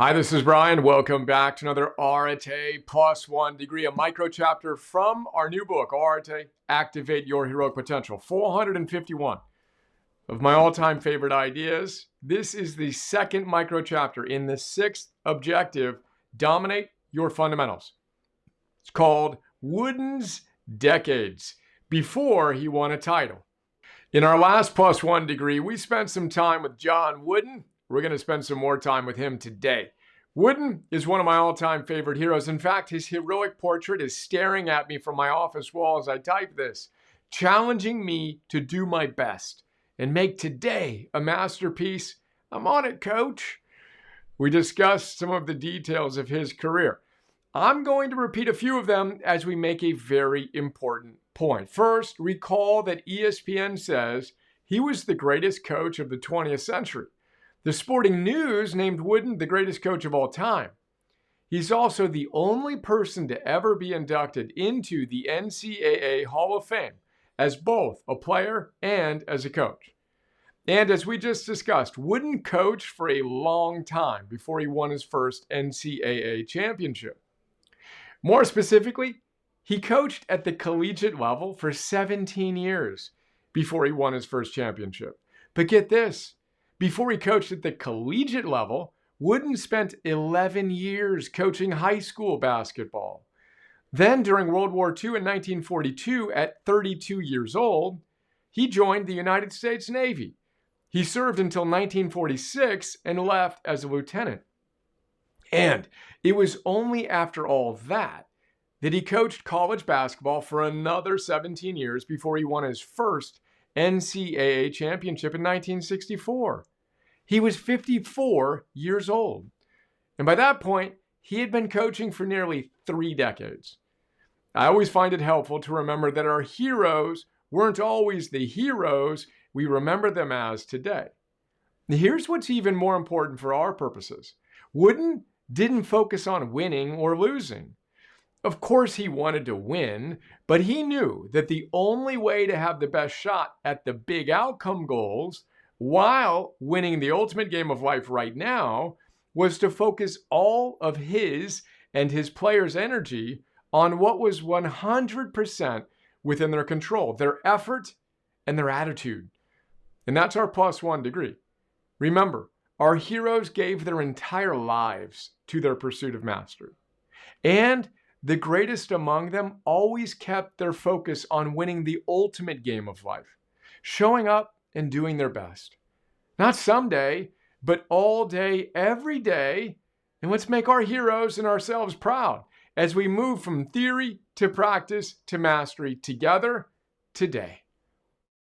Hi, this is Brian. Welcome back to another Areté plus one degree, a micro chapter from our new book, Areté, Activate Your Heroic Potential. 451 of my all-time favorite ideas. This is the second micro chapter in the sixth objective, Dominate Your Fundamentals. It's called Wooden's Decades, before he won a title. In our last plus one degree, we spent some time with John Wooden. We're going to spend some more time with him today. Wooden is one of my all-time favorite heroes. In fact, his heroic portrait is staring at me from my office wall as I type this, challenging me to do my best and make today a masterpiece. I'm on it, coach. We discussed some of the details of his career. I'm going to repeat a few of them as we make a very important point. First, recall that ESPN says he was the greatest coach of the 20th century. The Sporting News named Wooden the greatest coach of all time. He's also the only person to ever be inducted into the NCAA Hall of Fame as both a player and as a coach. And as we just discussed, Wooden coached for a long time before he won his first NCAA championship. More specifically, he coached at the collegiate level for 17 years before he won his first championship. But get this. Before he coached at the collegiate level, Wooden spent 11 years coaching high school basketball. Then during World War II in 1942, at 32 years old, he joined the United States Navy. He served until 1946 and left as a lieutenant. And it was only after all that he coached college basketball for another 17 years before he won his first NCAA championship in 1964. He was 54 years old. And by that point, he had been coaching for nearly 3 decades. I always find it helpful to remember that our heroes weren't always the heroes we remember them as today. Here's what's even more important for our purposes. Wooden didn't focus on winning or losing. Of course, he wanted to win, but he knew that the only way to have the best shot at the big outcome goals while winning the ultimate game of life right now was to focus all of his and his players' energy on what was 100% within their control, their effort and their attitude. And that's our plus one degree. Remember, our heroes gave their entire lives to their pursuit of mastery. And the greatest among them always kept their focus on winning the ultimate game of life, showing up and doing their best. Not someday, but all day, every day. And let's make our heroes and ourselves proud as we move from theory to practice to mastery together today.